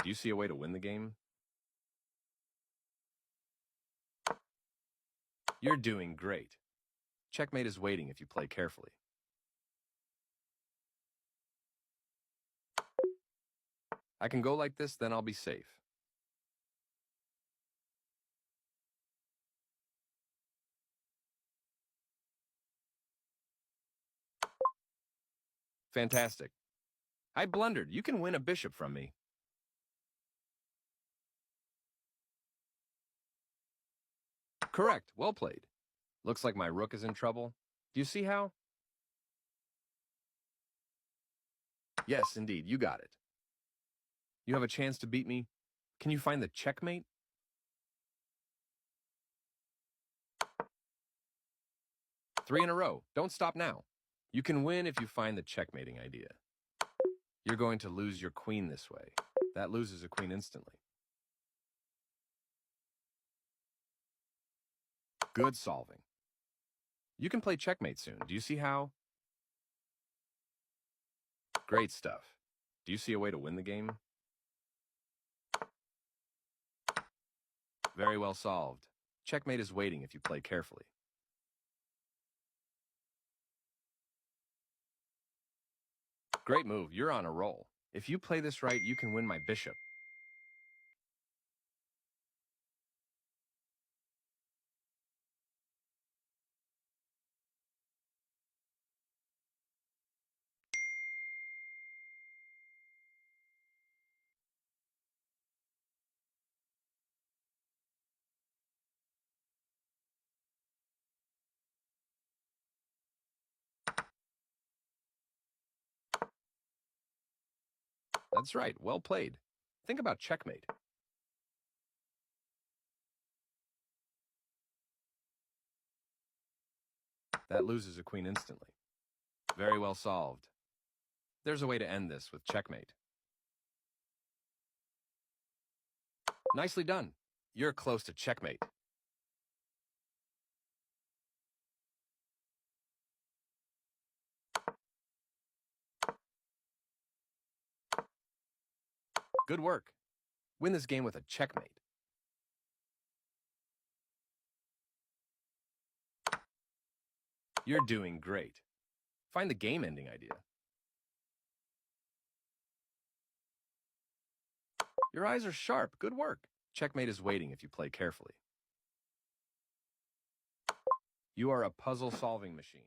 Do you see a way to win the game? You're doing great. Checkmate is waiting if you play carefully. I can go like this, then I'll be safe. Fantastic. I blundered. You can win a bishop from me. Correct. Well played. Looks like my rook is in trouble. Do you see how? Yes, indeed. You got it. You have a chance to beat me. Can you find the checkmate? Three in a row. Don't stop now. You can win if you find the checkmating idea. You're going to lose your queen this way. That loses a queen instantly. Good solving. You can play checkmate soon. Do you see how? Great stuff. Do you see a way to win the game? Very well solved. Checkmate is waiting if you play carefully. Great move. You're on a roll. If you play this right, you can win my bishop. That's right. Well played. Think about checkmate. That loses a queen instantly. Very well solved. There's a way to end this with checkmate. Nicely done. You're close to checkmate. Good work. Win this game with a checkmate. You're doing great. Find the game-ending idea. Your eyes are sharp. Good work. Checkmate is waiting if you play carefully. You are a puzzle-solving machine.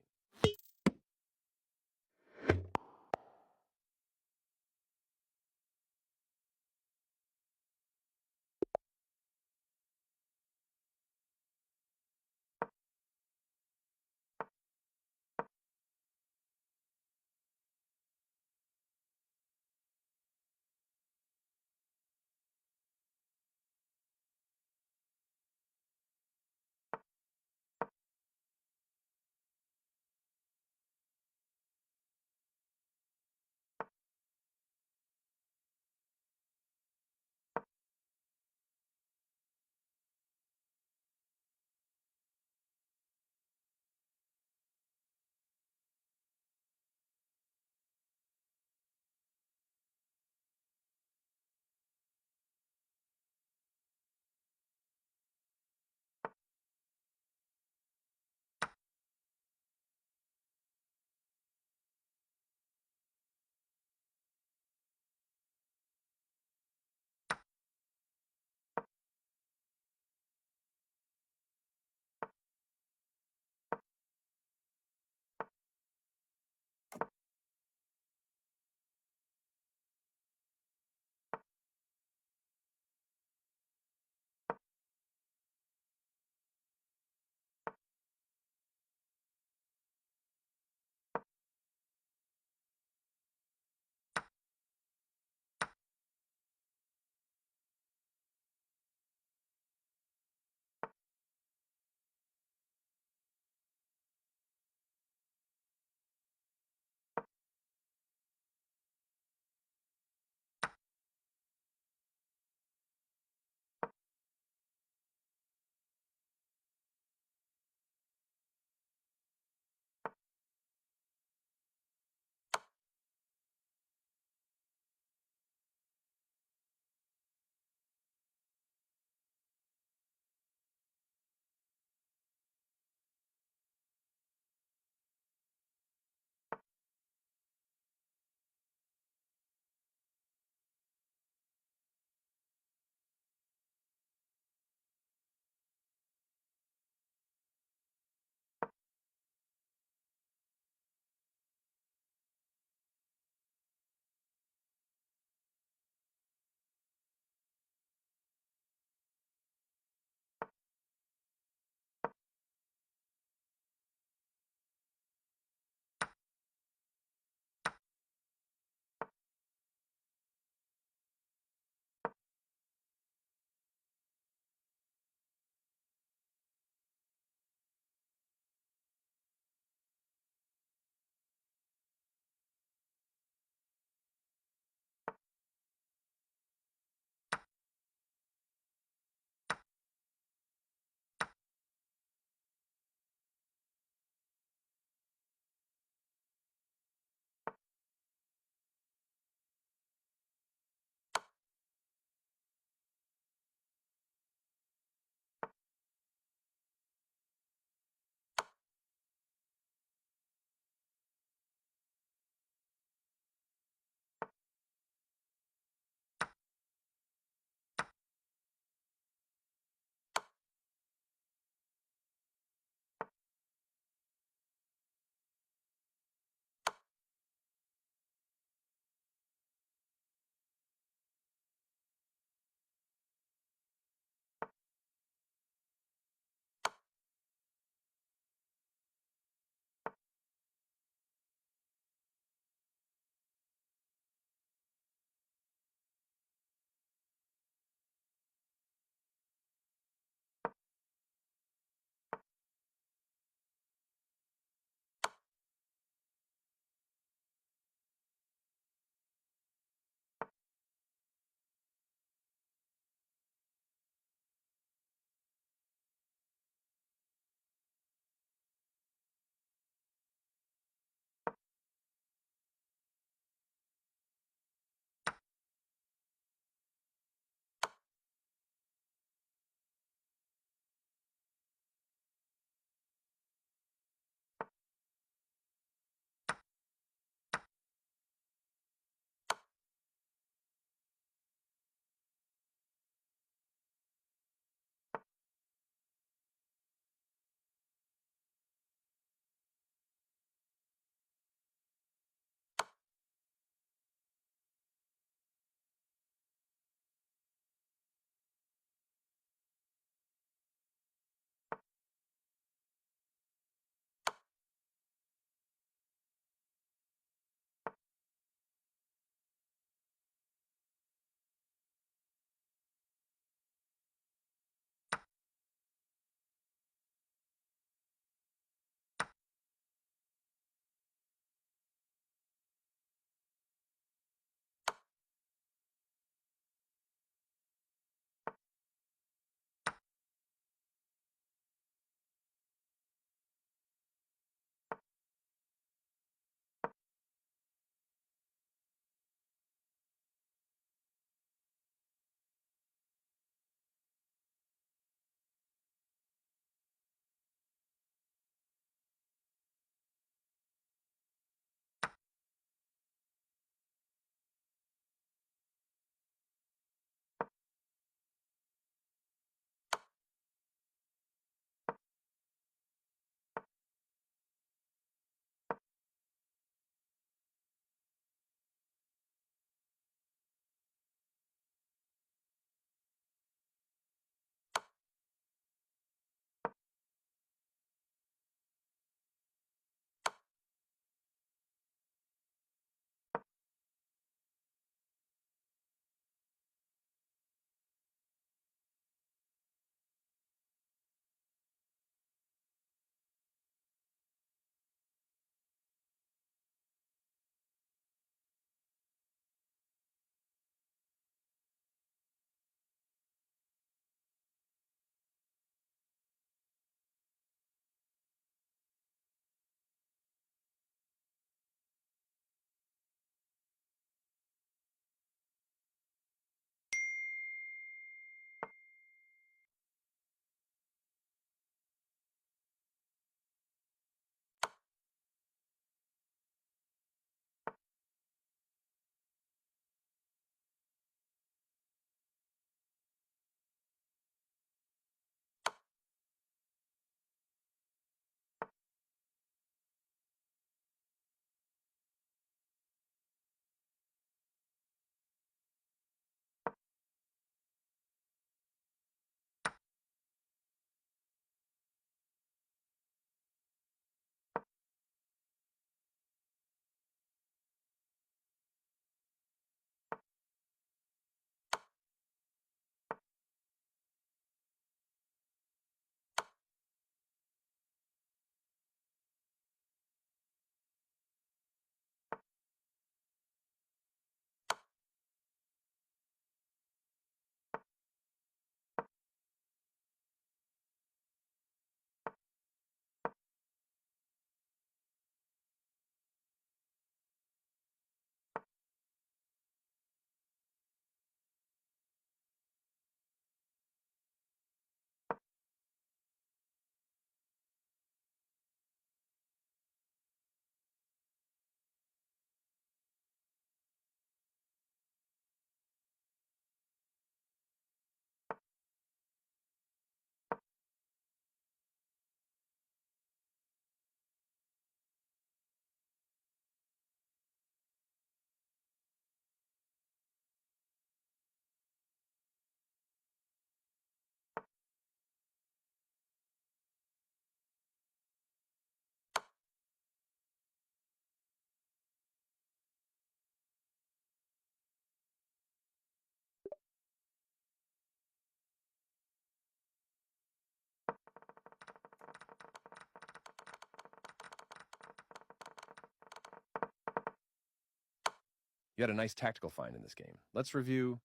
You had a nice tactical find in this game. Let's review.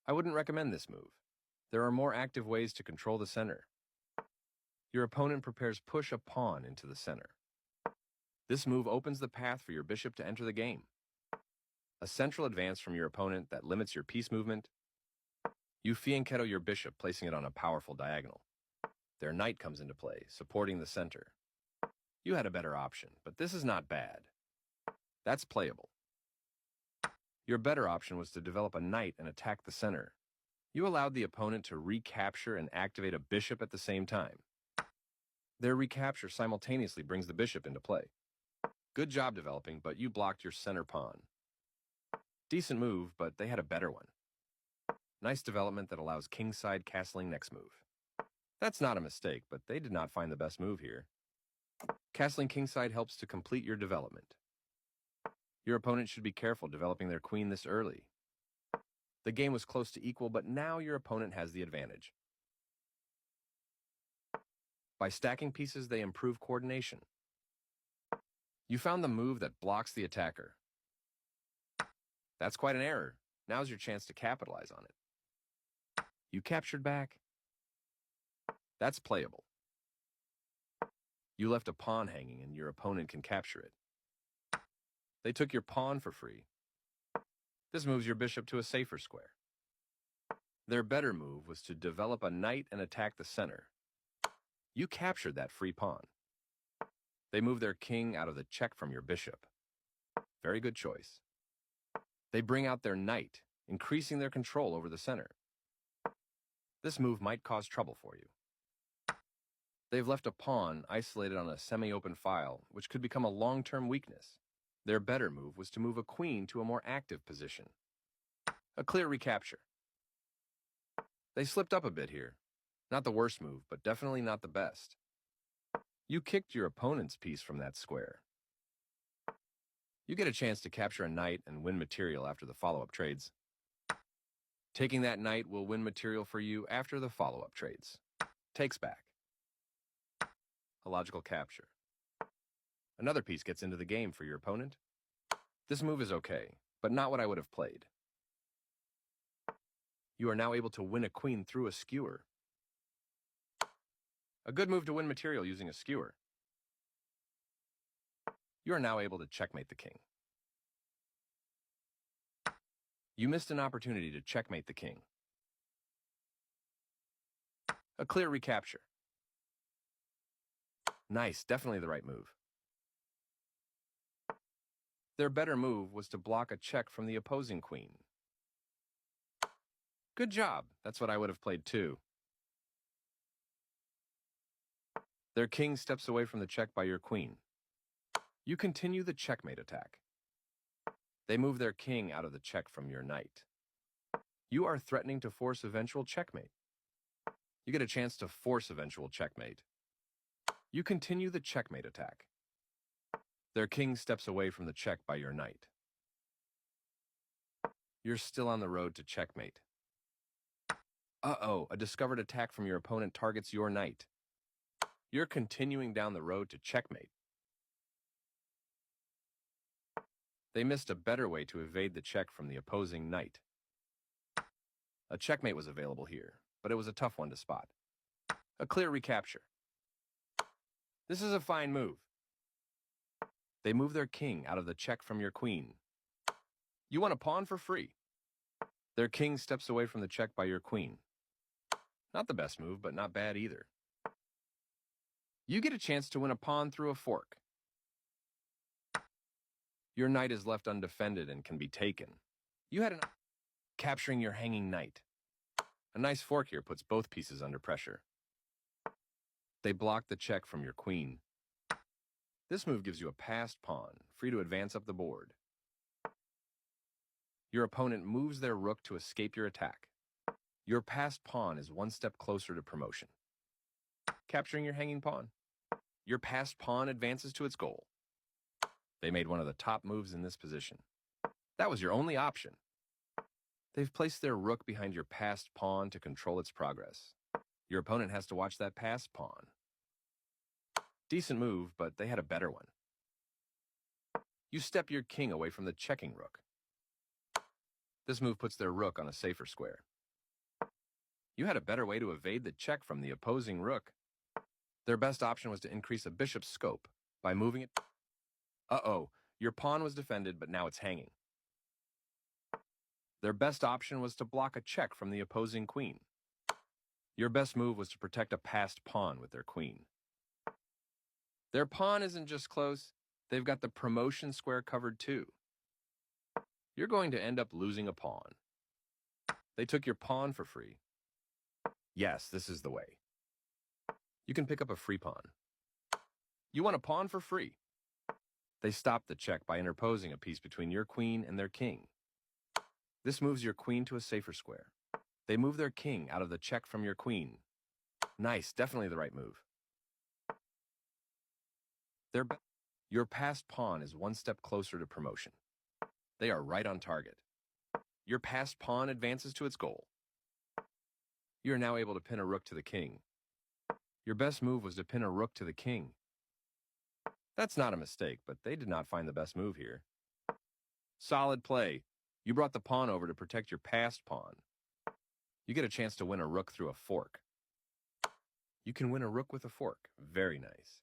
I wouldn't recommend this move. There are more active ways to control the center. Your opponent prepares push a pawn into the center. This move opens the path for your bishop to enter the game. A central advance from your opponent that limits your piece movement. You fianchetto your bishop, placing it on a powerful diagonal. Their knight comes into play, supporting the center. You had a better option, but this is not bad. That's playable. Your better option was to develop a knight and attack the center. You allowed the opponent to recapture and activate a bishop at the same time. Their recapture simultaneously brings the bishop into play. Good job developing, but you blocked your center pawn. Decent move, but they had a better one. Nice development that allows kingside castling next move. That's not a mistake, but they did not find the best move here. Castling kingside helps to complete your development. Your opponent should be careful developing their queen this early. The game was close to equal, but now your opponent has the advantage. By stacking pieces, they improve coordination. You found the move that blocks the attacker. That's quite an error. Now's your chance to capitalize on it. You captured back. That's playable. You left a pawn hanging and your opponent can capture it. They took your pawn for free. This moves your bishop to a safer square. Their better move was to develop a knight and attack the center. You captured that free pawn. They move their king out of the check from your bishop. Very good choice. They bring out their knight, increasing their control over the center. This move might cause trouble for you. They've left a pawn isolated on a semi-open file, which could become a long-term weakness. Their better move was to move a queen to a more active position. A clear recapture. They slipped up a bit here. Not the worst move, but definitely not the best. You kicked your opponent's piece from that square. You get a chance to capture a knight and win material after the follow-up trades. Taking that knight will win material for you after the follow-up trades. Takes back. A logical capture. Another piece gets into the game for your opponent. This move is okay, but not what I would have played. You are now able to win a queen through a skewer. A good move to win material using a skewer. You are now able to checkmate the king. You missed an opportunity to checkmate the king. A clear recapture. Nice, definitely the right move. Their better move was to block a check from the opposing queen. Good job. That's what I would have played too. Their king steps away from the check by your queen. You continue the checkmate attack. They move their king out of the check from your knight. You are threatening to force eventual checkmate. You get a chance to force eventual checkmate. You continue the checkmate attack. Their king steps away from the check by your knight. You're still on the road to checkmate. Uh-oh, a discovered attack from your opponent targets your knight. You're continuing down the road to checkmate. They missed a better way to evade the check from the opposing knight. A checkmate was available here, but it was a tough one to spot. A clear recapture. This is a fine move. They move their king out of the check from your queen. You won a pawn for free. Their king steps away from the check by your queen. Not the best move, but not bad either. You get a chance to win a pawn through a fork. Your knight is left undefended and can be taken. You had an capturing your hanging knight. A nice fork here puts both pieces under pressure. They block the check from your queen. This move gives you a passed pawn, free to advance up the board. Your opponent moves their rook to escape your attack. Your passed pawn is one step closer to promotion. Capturing your hanging pawn. Your passed pawn advances to its goal. They made one of the top moves in this position. That was your only option. They've placed their rook behind your passed pawn to control its progress. Your opponent has to watch that passed pawn. Decent move, but they had a better one. You step your king away from the checking rook. This move puts their rook on a safer square. You had a better way to evade the check from the opposing rook. Their best option was to increase a bishop's scope by moving it. Uh-oh, your pawn was defended, but now it's hanging. Their best option was to block a check from the opposing queen. Your best move was to protect a passed pawn with their queen. Their pawn isn't just close, they've got the promotion square covered too. You're going to end up losing a pawn. They took your pawn for free. Yes, this is the way. You can pick up a free pawn. You want a pawn for free. They stopped the check by interposing a piece between your queen and their king. This moves your queen to a safer square. They move their king out of the check from your queen. Nice, definitely the right move. Your passed pawn is one step closer to promotion. They are right on target. Your passed pawn advances to its goal. You are now able to pin a rook to the king. Your best move was to pin a rook to the king. That's not a mistake, but they did not find the best move here. Solid play. You brought the pawn over to protect your passed pawn. You get a chance to win a rook through a fork. You can win a rook with a fork. Very nice.